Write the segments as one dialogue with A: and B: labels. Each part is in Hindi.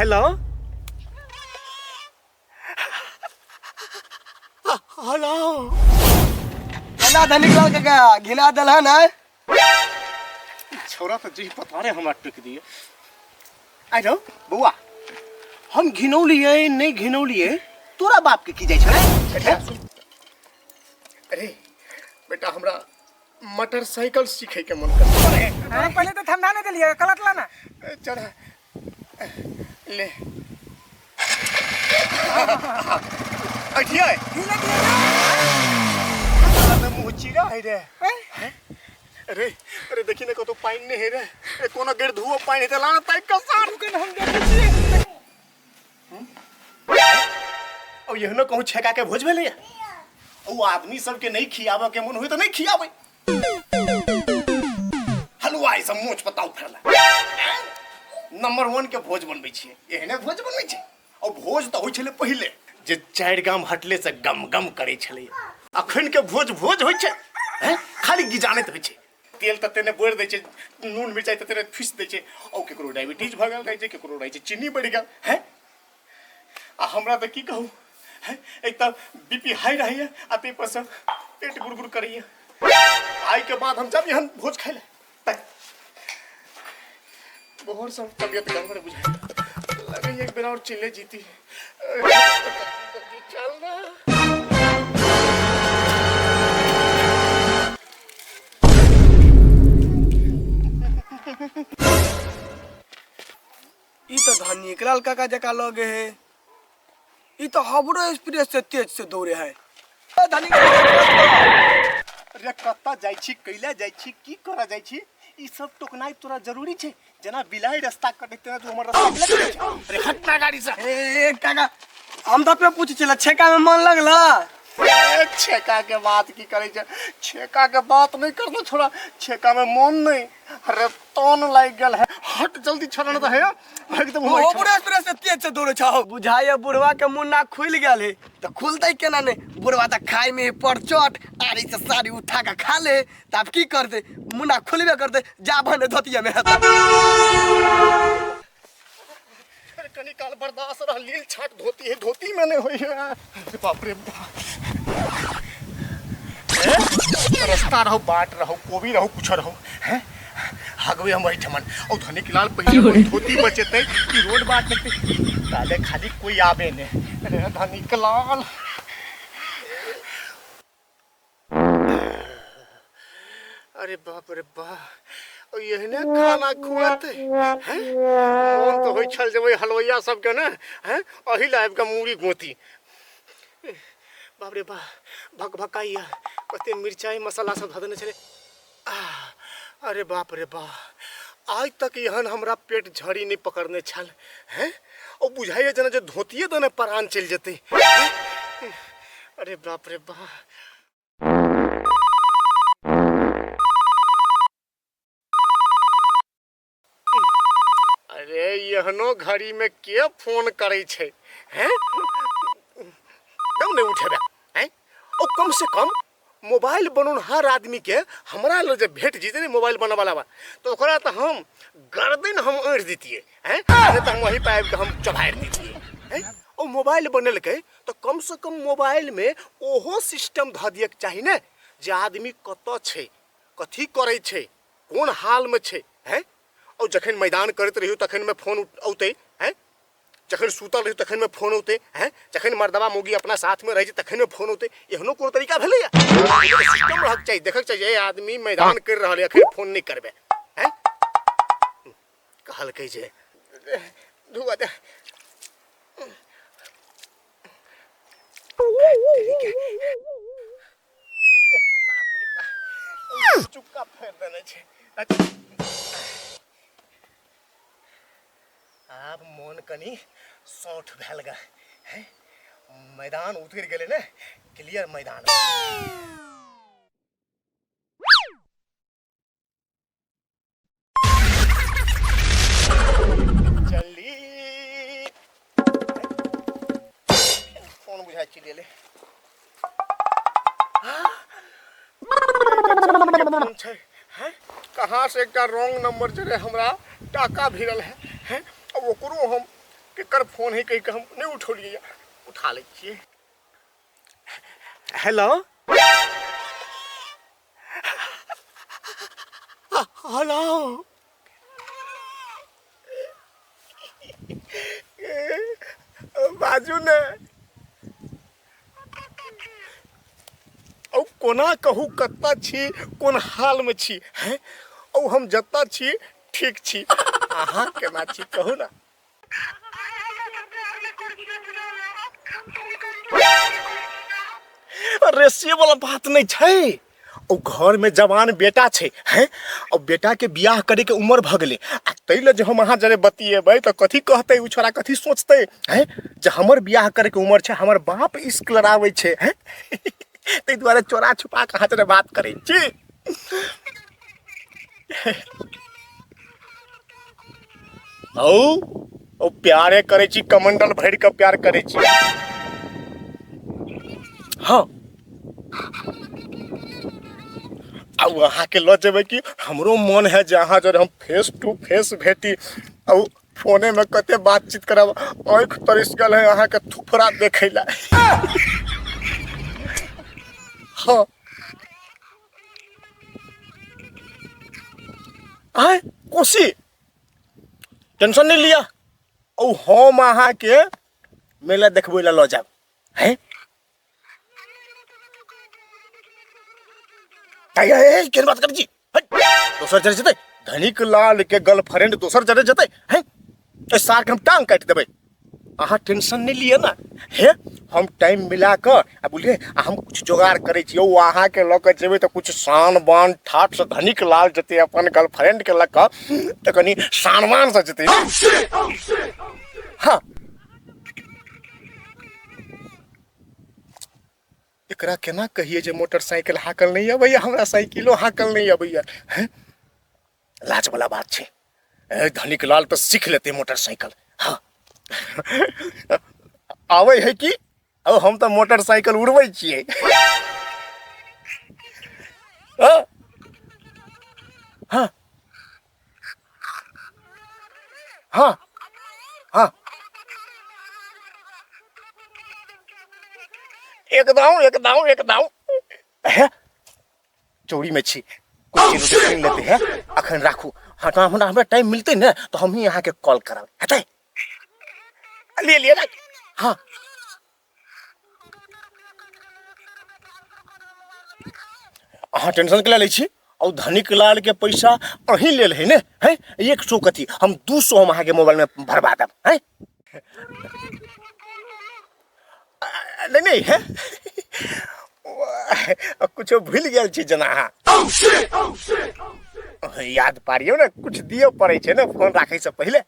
A: हेलो हेलो
B: ना धनिक लाल का घिना दल है ना
A: छोरा तो जी पता रे हमरा टिक दिए आई रो बुआ हम घिनौलिए नहीं घिनौलिए तोरा बाप के की जाय छले अरे बेटा हमरा मोटरसाइकिल सीखे के मन कर
C: हां पहले तो ठंडा नहीं दिलिए कलटला ना
A: चढ़ा ले अठिया
C: ढीला दिया
A: ना मुंह चिरा है रे अरे अरे देखी ने कतो पानी नहीं है रे ए कोनो गेड़ धुओ पानी ते लाना ताई कसार के हम देखे छी अब यह न कहूं छेका के भोज भेले ओ आदमी सब के नहीं खियाबे के मन होय तो नहीं खियाबे हलवाई सब मोच पताउ फेरला नंबर 1 के भोज बनबै छी एहने भोज बनबै छी और भोज तो होय छले पहिले जे चार गाम हटले से गम गम करे छले अखन के भोज भोज होय छै हैं खाली गिजानत होय छै तेल तते ने बोर दै छै नून मिर्चाई तते ने फिस दै छै ओ केकरो डायबिटीज भ गेल छै केकरो रहै छै चीनी बढ़ि गेल हैं आ हमरा त की कहू हैं एक त बीपी हाई रहैया आ ते पर से पेट गुड़गुड़ करैया आई के बाद हम जब यहां भोज खाइले बहुत सब तबियत गड़बड़ बुझाई लगे एक बेर और चिल्ले जीती चल ना
B: ई तो धनिक लाल काका जका लगे है ई तो हमरो एक्सपीरियंस से तेज से दौड़े है धनिक
A: अरे कत्ता जाय छी कैला जाय छी की करा जाय छी ई सब टोकनाई तोरा जरूरी छै जना बिलाई रास्ता कटे तेना तू हमर रास्ता बिला छै अरे हटना गाड़ी से
B: ए काका हम तो पे पूछे छला छेका में मन लगला
A: छेका के बात की करे छै छेका के बात नहीं करना छोड़ा छेका में मन नहीं अरे तोन लाग गेल है हट जल्दी छोड़ा ना है एकदम
B: हमरो एक्सपीरियंस से तेज से दौड़े छ बुझाया बुढ़वा के मुन्ना खुल गेल है तो खुलतै केना ने बुढ़वा त खाय में परचट आरी से सारी उठा के खा ले तब की करते मुन्ना खुलबे करते जा बने धोतिया में हेता
A: कनी काल बर्दाश्त रह लील छाट धोती है धोती में नहीं होई है अरे बाप रे रास्ता रहो बाट रहो कोबी रहो कुछ रहो हैं हगवे हम ठमन और धनिक लाल पहिले धोती बचेते कि रोड बाट देखते पहले खाली कोई आवे ने अरे धनिक लाल अरे बाप रे बाप यहने खाना खुआते हैं मन तो होई छल जब हलवैया सब के ना हैं अही लाइव का मूड़ी गोती बाप रे बाप भक भकाइया कते मिर्चाई मसाला सब धदने चले अरे बाप रे बाप आज तक यहन हमरा पेट झड़ी नहीं पकड़ने छल हैं और बुझाइए जना जो धोतिए दने परान चल जते अरे बाप रे बाप अरे यहनो घड़ी में के फोन करे छे हैं कम नहीं उठेबे हैं ओ कम से कम मोबाइल बनून हर आदमी के हमरा ल जे भेट जीते ने मोबाइल बना वाला बा तो ओकरा त हम गर्दन हम अड़ दीतिए हैं अरे त हम वही पाइप के हम चबाड़ दीतिए हैं ओ मोबाइल बनल के तो कम से कम मोबाइल में ओहो सिस्टम ध दिए के चाहिए ने जे आदमी कत छे कथी करे छे कोन हाल में छे हैं और जखन मैदान करते रहियो तखन में फोन औते हैं जखन सुतल रहियो तखन में फोन औते हैं जखन मर्दबा मोगी अपना साथ में रह जे तखन में फोन औते एहनो कोनो तरीका भेले सिस्टम रहक चाहिए देखक चाहिए आदमी मैदान कर रहल है अखन फोन नहीं करबे हैं कहल कह जे धुआ दे चुक्का फेर देने छे अब मन कनी शॉर्ट भेल गा हैं मैदान उतर गेले ने क्लियर मैदान चली फोन बुझा चिले ले हैं कहाँ से एक रॉन्ग नंबर चले हमरा टाका भिरल है हैं अब ओकरो हम केकर फोन है कहीं का हम नहीं उठौलिए, उठा ले छिए। हेलो हेलो, बाजू ने औ कोना कहू कत्ता छी, कोन हाल में छी हैं? औ हम जत्ता छी ठीक छी, अहाँ केना छी कहू ना। अरे से वाला बात नहीं छै, ओ घर में जवान बेटा छै हैं, और बेटा के बियाह करे के उम्र भ गेले, आ तैले जे हम अहाँ जरे बतिएबै त कथी कहतै उ छोरा, कथी सोचतै हैं जे हमर बियाह करे के उम्र छै, हमर बाप इश्क लड़ाबै छै हैं। तै दुआरे चोरा छुपा के अहाँ जरे बात करै छी। ओ प्यारे करे छी, कमंडल भर के प्यार करे छी। हाँ आ वहाँ के ल जेबै कि हमरो मन है जे अहाँ जरे हम फेस टू फेस भेटी, और फोने में कते बातचीत करब, आँख तरस गल है अहाँ के थुफरा देखे ला। हाँ आए कोसी टेंशन नहीं लिया, और हम अहाँ के मेला देखबै ला ल जाब हैं। केन बात करै छी, दोसर जरे जतै, धनिक लाल के गर्लफ्रेंड दोसर जरे जतै हैं, ए सार के हम टांग काट देबै। अहाँ टेंशन नहीं लिए ना हे, हम टाइम मिला कर आ बोलिए हम कुछ जोगाड़ करे छी, ओ अहाँ के ल के जेबै त कुछ शान बान ठाट से धनिक लाल जते अपन गर्लफ्रेंड के ल के त कनी शानवान से जते। हाँ एकरा केना कहिए जे मोटरसाइकिल हाकल नहीं अबैया, हमरा साइकिलो हाकल नहीं अबैया हैं, लाज वाला बात छै। धनिक लाल तो सीख लेते मोटरसाइकिल। हाँ आवे है कि अब हम तो मोटरसाइकिल उड़बै छियै। हाँ हाँ हाँ हाँ एकदम एकदम एकदम है, चोरी में छी कुछ चीज छीन लेते हैं अखन राखू। हाँ तो हमरा टाइम मिलते ना तो हम ही यहाँ के कॉल करब हेतै, ले लिए ना। हाँ अहाँ टेंशन के ले छी, और धनिक लाल के पैसा अहीं लेल है ने हैं, 100 कथी हम 200 हम अहाँ के मोबाइल में भरवा देब हैं। नहीं नहीं है कुछ भूल गया छी जना अहाँ। याद पारियो ना, कुछ दियो पड़े छै ना फोन राखे से पहले।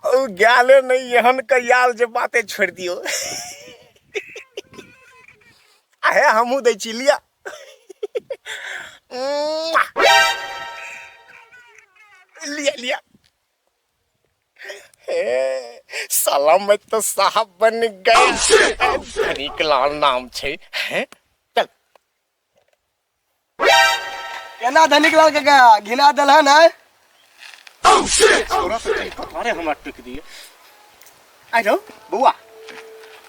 A: ओ ग्याले नहीं एहन कयाल जे बातें छोड़ दियो। आहे हमू दै छी लिया। लिया लिया साला मैं तो साहब बन गया। धनिक लाल नाम छे हैं, चल।
B: केना धनिक लाल के घिना दल है ना।
A: छोरा तो कतारे हमरा टिक दिए। आई रो बुआ,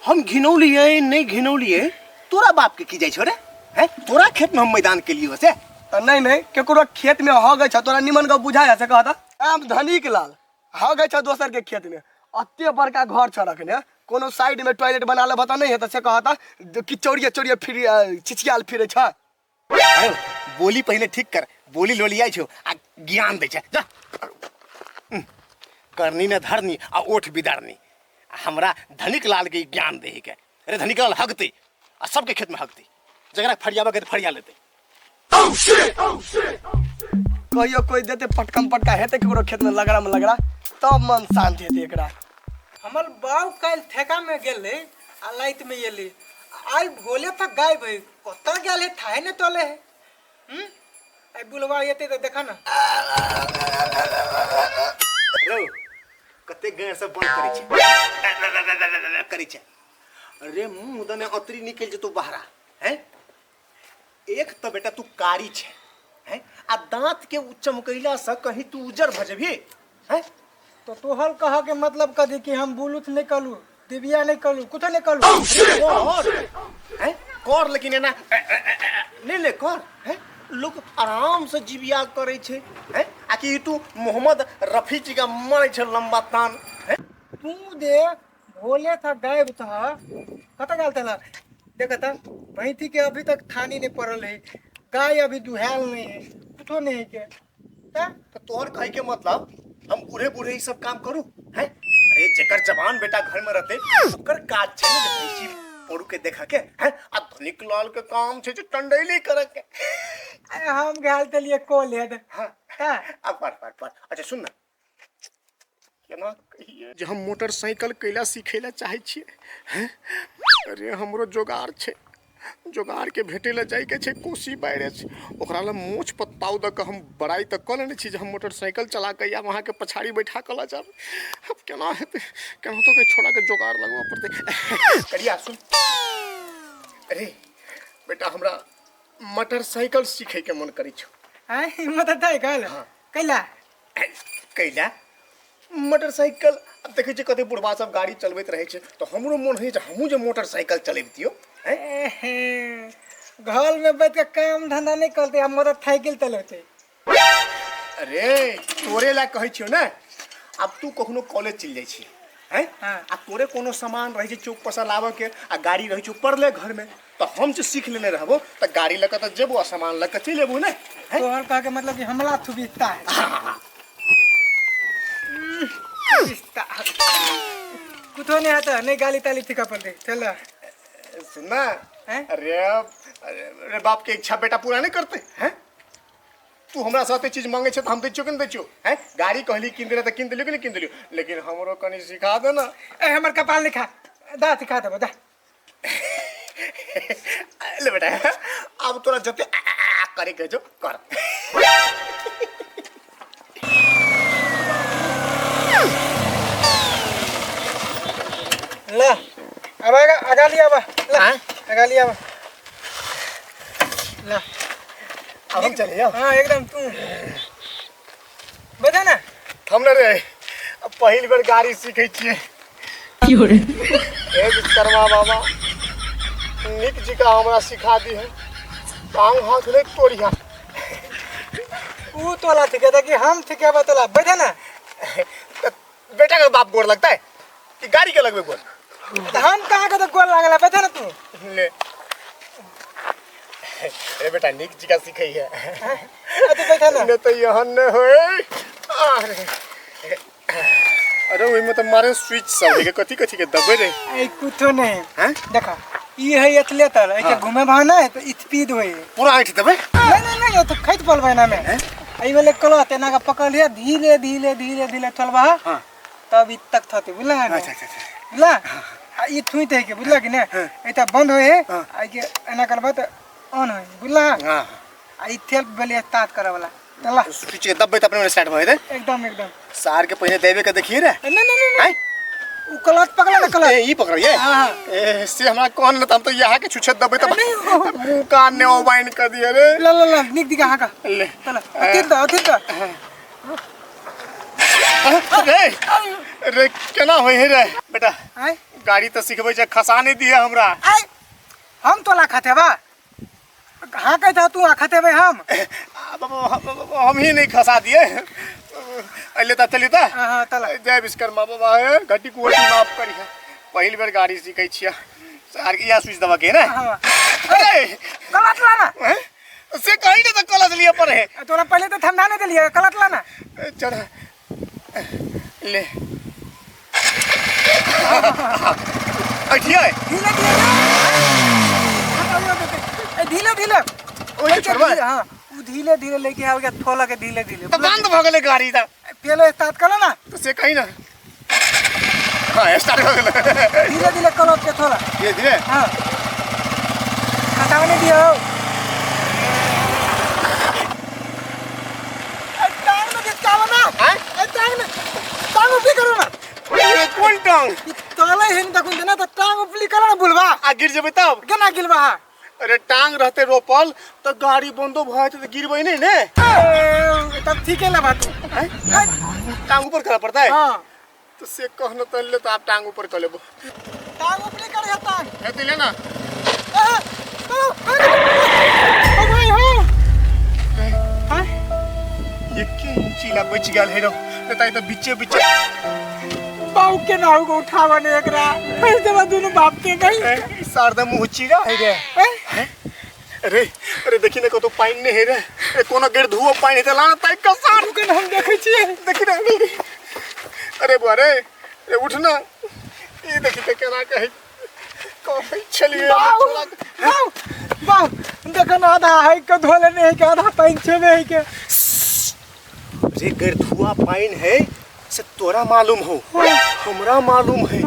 A: हम घिनौलिए नहीं घिनौलिए, तोरा बाप के की जाय छो रे हैं, तोरा खेत में हम मैदान के लिए से
B: तो नहीं केकरो खेत में हो गए तो निमन का बुझाया से कहता हम धनिक लाल हो गए दोसर के खेत में, अत्ते बड़का घर छ रखने, कोनो साइड में टॉयलेट बना ले बता नहीं है तो से कहता कि चोरिया चोरिया फिर छिछियाल फिरे छ।
A: अरे बोली पहले ठीक कर, बोली लोलिया छो आ ज्ञान दे छ जा। करनी न धरनी आ ओठ बिदारनी, हमरा धनिक लाल के ज्ञान दे के। अरे धनिक लाल हगते आ सबके खेत में हगते, जगरा फरियाबा के फरिया लेते।
B: कहियो कोई देते पटकम पटका हेते केकरो खेत में लगड़ा तब मन शांत हेते एकरा।
C: हमर बाऊ काल ठेका में गेले आ लाइट में एले, आई बोले तक गायब है, कत गेल है थाहे ने तले है। आई बुलवा येते तो देखा ना
A: रो कते गैर से बंद करै छै। अरे मुंह दने अतरी निकल जतो बाहरा हैं। एक तो बेटा तू कारी छे हैं आ दांत के चमकैला से कहीं तू उजर भजबी हैं
C: तो तोहल कहा के मतलब कदी कि हम ब्लूटूथ नहीं कलू दिव्या नहीं कलू कुछ नहीं कलू
A: कर हैं कर लेकिन एना ले ले कर हैं लोग आराम से जीविया करे छे हैं आ कि तू मोहम्मद रफी जी का मारे छे लंबा तान हैं
C: तू दे भोले था गायब था कत गाल था देखा था भैंती के अभी तक थानी नहीं पड़ल है गाय अभी दुहाल नहीं है कुछ नहीं है के का?
A: तो तोहर कहे के मतलब हम बूढ़े बूढ़े ही सब काम करूं हैं अरे जेकर जवान बेटा घर में रहते ओकर काज छे ने भैंसी पोड़ू के देखा के हैं आ धनिक लाल के काम छे जे टंडैली करे के
C: अरे हम गाल ते लिए को ले दे
A: हां
C: का?
A: अब पढ़ अच्छा सुन ना केना कहिए जे हम मोटरसाइकिल कैला सिखेला चाहे छिए हैं अरे हमरो जोगार छे जोगार के भेटे ला जाई के छे कोसी बैरेज ओकरा ला मोछ पत्ताउ द के हम बड़ाई तक कर लेने छी जे हम मोटरसाइकिल चला के या वहां के पछाड़ी बैठा के ला जाब अब केना हेते केना तो के छोड़ा के जोगार लगवा पड़ते करिया सुन अरे बेटा हमरा मोटरसाइकिल सीखे के मन करी छो
C: हां हिम्मत है कल कैला
A: कैला मोटरसाइकिल अब देखे छे कते बुढ़वा सब गाड़ी चलबैत रहे छे तो हमरो मन है जे हमहू जे मोटरसाइकिल चलेबतियो
C: घर में बैठ के काम धंधा नहीं करते हम मोटरसाइकिल चलाते
A: अरे तोरे ला कहै छियो ना अब तू कखनो कॉलेज चल जाई छी हैं
C: हाँ।
A: आ तोरे कोनो सामान रहे छै चौक पर से लाबे के आ गाड़ी रहे छै पड़ले घर में तो हम जे सीख लेने रहबो त गाड़ी लेके त जेबो आ सामान लेके चल जेबो ना
C: तो और कहा के मतलब कि हमला सुविधा है कुछ नहीं आता नहीं गाली ताली ठिका पड़ दे चल
A: सुनना
C: हैं?
A: अरे बाप के इच्छा बेटा पूरा नहीं करते हैं तू हमरा साथे चीज मांगे छ त हम दै छियो कि नहीं दै छियो हैं गाड़ी कहली किन दे त किन देलियो कि नहीं किन देलियो लेकिन हमरो कनी सिखा दे ना
C: ए हमर कपाल लिखा दा सिखा दे दा
A: ले बेटा अब तोरा जते करे के जो कर
C: ला अब आगा लिया बा ला
A: हाँ?
C: आगा लिया बा ला
A: अब हम चले
C: हाँ एकदम तू बता ना
A: हमने रे अब पहिल बेर गाड़ी सीखे छिए
D: क्यों रे
A: ए विश्वकर्मा बाबा निक जी का हमरा सिखा दी है टांग हाथ ले तोड़िया
C: ऊ तोला ठीक है कि हम ठीक है बतला बैठे ना
A: बेटा का बाप गोर लगता है कि गाड़ी के लगवे गोर
C: तो हम कहाँ के तो गोल लागला बैठे ना तू
A: ले ए बेटा निक जी का सिखाई है
C: अरे बैठे ना
A: ने तो यहन न होए अरे ओइ में तो मारे स्विच सब है के कथी कथी के दबे रे
C: ए कुछो नहीं
A: हैं
C: देखा ये है एथलेटर ऐसे घूमे भाना है तो स्पीड होई
A: पूरा ऐठ देबे
C: नहीं ये तो खैत पल ना में आई वाले कलो तेना का पकड़ लिया धीरे धीरे धीरे धीरे चलबा
A: हां
C: तब इत तक थते बुझला ना
A: अच्छा अच्छा
C: बुझला आ ई थुई ते के बुझला कि ना एता बंद होए आई के एना करबा त ऑन होई बुझला
A: हां
C: आ ई तेल बेले स्टार्ट करे वाला चला
A: स्विच के दबे त अपने साइड में दे
C: एकदम एकदम
A: सार के पहले देवे के देखिए रे
C: नहीं नहीं नहीं उ कलत पकड़ा ना कलत
A: ए ई पकड़िए
C: हां
A: ए से हमरा कौन न हम तो यहाँ के छुछत दबे त मुंह कान ने ओबाइन कर दिए रे
C: ला ला ला निक दिखा हां का
A: ले
C: चला अतिर तो
A: रे केना होय है रे बेटा
C: आई
A: गाड़ी तो सिखबै जे खसा नहीं दिए हमरा
C: आई हम तोला खाते बा हाँ कहता तू आ खाते बे हम
A: हम ही नहीं खसा दिए अले ता चली ता
C: हाँ तला
A: जय विश्वकर्मा बाबा है घटी कुटी माफ करी है पहिल बेर गाड़ी सीखै छिया सार के या स्विच दबा के ना
C: हाँ
A: अरे
C: कलट लाना
A: हैं? से कहीं ना तो कलस लिए पर है
C: तोरा पहले तो ठंडा नहीं दिलिए कलट लाना
A: चढ़ ले अठिया
C: धीरे धीरे धीरे
A: ओए छोड़बा
C: हाँ उ धीरे धीरे लेके आओ थोला के धीरे धीरे
A: तो बंद भ गेले गाड़ी ता
C: पहले स्टार्ट करो ना
A: तो से कहीं ना हां स्टार्ट हो गेले
C: धीरे धीरे कलट के थोला
A: धीरे धीरे
C: हाँ खटावने दियो टांग में किसका ना
A: हैं
C: टांग ऊपरी करो ना
A: ये कौन टांग
C: तले हिन तकुन देना तो टांग ऊपरी करो ना बुलवा
A: आ गिर जेबे तब
C: केना गिलवा
A: अरे टांग रहते रोपल तो गाड़ी बंदो भए तो गिरबै नहीं ने।
C: तब ठीक है ना बात।
A: टांग ऊपर करा पड़ता है।
C: हाँ
A: तो से कहना तो ले तो आप टांग ऊपर कर लेबो।
C: टांग ऊपर कर है टांग।
A: है दिले ना।
C: ओ भाई हो। हां
A: ये के चीला बच गेल है रो। बताई तो बीचे बीचे
C: बाऊ के नाव को उठावा ने एकरा। फिर जब दोनों बाप के गई।
A: सारदा मुंह चीला है रे। अरे अरे देखी ना तो पानी नहीं है रे। ए कोनो गेड़ धुओ पानी त लाना ताई का सार
C: के हम देखै छियै।
A: देखी ना। अरे बुआ रे अरे उठ ना। ये देखी ते केना कहे कहे चलिए।
C: बाऊ बाऊ देखो ना आधा है के धोले नहीं है के आधा पानी छेबे है के।
A: रे गेड़ धुआ पानी है से तोरा मालूम हो हमरा मालूम है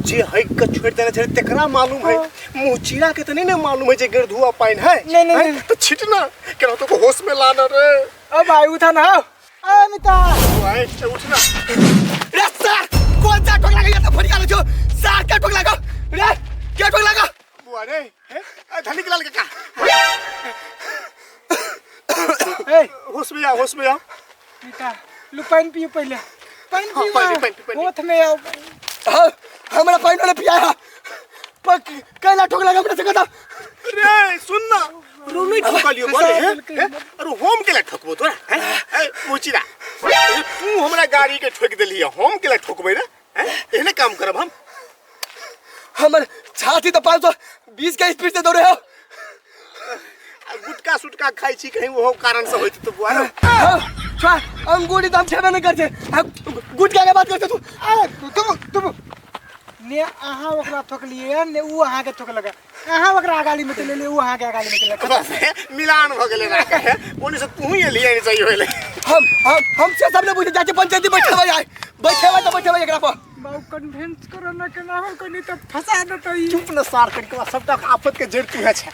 A: जे है के छोड़ देने छे तेकरा मालूम है मुंह चीरा के तो नहीं ना मालूम है जे गेड़ धुआ पानी है।
C: नहीं
A: तो छिट ना केना तो होश में लाना रे।
C: ओ भाई उठा ना। ए मिता
A: भाई उठ ना।
B: रे सर कौन सा ठोक लगा तो फरिया लो जो सर क्या ठोक लगा रे क्या ठोक लगा
A: बुआ रे हैं धनी के लाल के का
C: ए
A: होश में आ।
C: मिता लू पानी पियो पहले। पानी
A: हाँ,
C: पियो।
A: पानी।
C: होठ में आओ।
B: हमरा पानी वाला पिया पक कैला ठोक लगा मेरे से कहता
A: रे सुन ना रू नहीं ठोकलियो बोले हैं अरे होम के लिए ठोकबो तोरा हैं मुचिरा तू हमरा गाड़ी के ठोक देलिए होम के लिए ठोकबे रे हैं एने काम करब हम।
B: हमर छाती तो 520 के स्पीड से दौड़े हो।
A: गुटका सुटका खाई छी कहीं वो कारण से होइत तो बुआ रे।
B: छा अंगूठी दम छेबे नहीं करछे गुटका के बात करते तू।
C: तुम ने आहा ओकरा ठोकलिए ने उ आहा के ठोक लगा। आहा ओकरा गाली में चले ले उ आहा के गाली में चले।
A: बस मिलान भ गेले ना कहे ओने से तू ही लिए चाहिए होले।
B: हम से सबने पूछे जाके पंचायती बैठे जाए बैठे एकरा पर
C: बाऊ कन्विंस करो ना के ना हम कनी तो फसा दे तो ई।
A: चुप न सार करके सबटा आफत के जड़ तू है छे।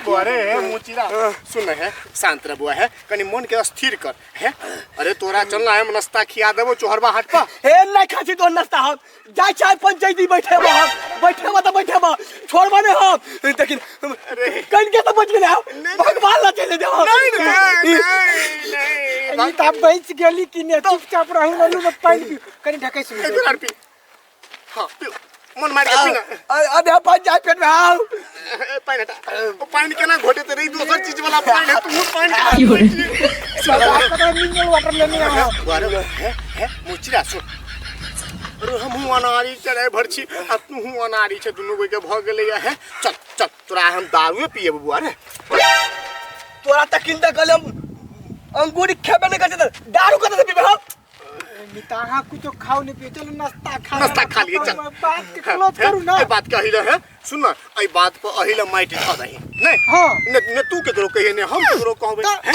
A: बुआ रे मुचिरा सुन है शांत रह बुआ है कनी मन के स्थिर कर है। अरे तोरा चलना है नाश्ता खिया देबो चोहरबा हाट पर।
B: हे नहीं खाची तो नाश्ता हम जाय चाय पंचायती बैठे बा छोड़बा ने हम लेकिन कन के तो बच गेले भगवान ला चले जाओ।
A: नहीं
C: ई त बच गेली कि ने चुपचाप रहू ना लू पानी पियो कनी ढकै सुन।
A: एक पी हां पियो मन मार के पीना।
B: अबे पंचायत पेट में आओ
A: पानी हटा वो पानी केना घोटे ते रही दूसर चीज वाला पानी है तू पानी
C: पता मिनरल वाटर लेने आओ।
A: बुआ रे है मुचिरा सुन अरे हम अनारी चढ़े भरछी आ तू अनारी छे दुनु कोई के भ गेले है। चल तोरा हम दारू पिए बुआ रे।
B: तोरा तकिन तक कलम अंगूरी खेबे नहीं करते दारू कते से पीबे हम।
C: मिताहा कुछ खाओ नहीं पियो चलो नाश्ता खा
A: लिए चल
C: बात के क्लोज करू ना।
A: ए बात कहिले है सुन ना ए बात पर अहिला माइटी छ दही नहीं
C: हां
A: ने तू केकरो कहिए ने हम केकरो कहबे हैं।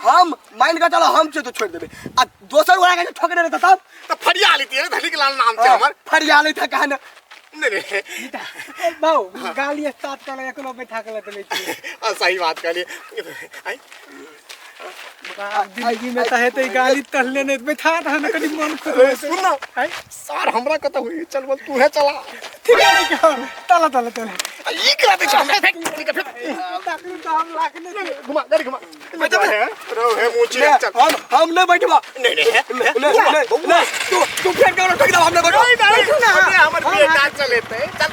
B: हम माइंड का चलो हम से तो छोड़ देबे आ दोसर वाला के ठोकने रहता तब
A: तो फरिया लेती है धनी के लाल नाम छे हमर
B: फरिया नहीं था कहना
A: नहीं
C: बाऊ गाली स्टार्ट कर लगा कोनो बैठा के ले छी।
A: सही बात कहली आई
C: जिंदगी में है तो गाली तहले ने बैठा रहना कभी मन खुद
A: सुन ना सार हमरा कत हुई चल बोल तू है चला
C: ठीक है क्या तला
A: ई करा दे हमरा फेंक
C: ताकि तो हम लागने
A: घुमा गाड़ी घुमा रो है मुची चल
B: हम नहीं बैठबा नहीं तू फेंक के ठोक दे हम नहीं बैठो
A: नहीं हमर बेटा चलेते चल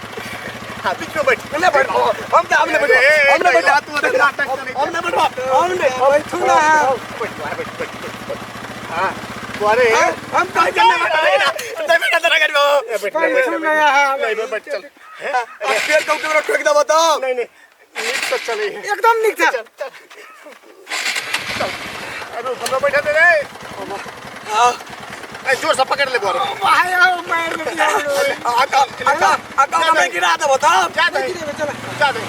A: हां बीच में बैठ
B: नहीं बैठो हम तो हमने बैठो हमने बैठो
A: तू नाटक करे
B: हमने बैठो हमने
C: बैठू ना
A: बैठ हां बोरे
B: हम कहीं चलने बैठो नहीं अंदर गाड़ी में
C: बैठू ना यार
A: नहीं बैठ चल
B: फिर कब ठोक दे बताओ
A: नहीं नीट तो चले
C: एकदम निक था।
A: चल अरे हम बैठा दे रे
B: हां
A: ए जोर से पकड़ ले बोरे
C: भाई आओ मार में दिया
B: आका हमें गिरा दे बताओ
A: जा दे
C: चल
A: जा दे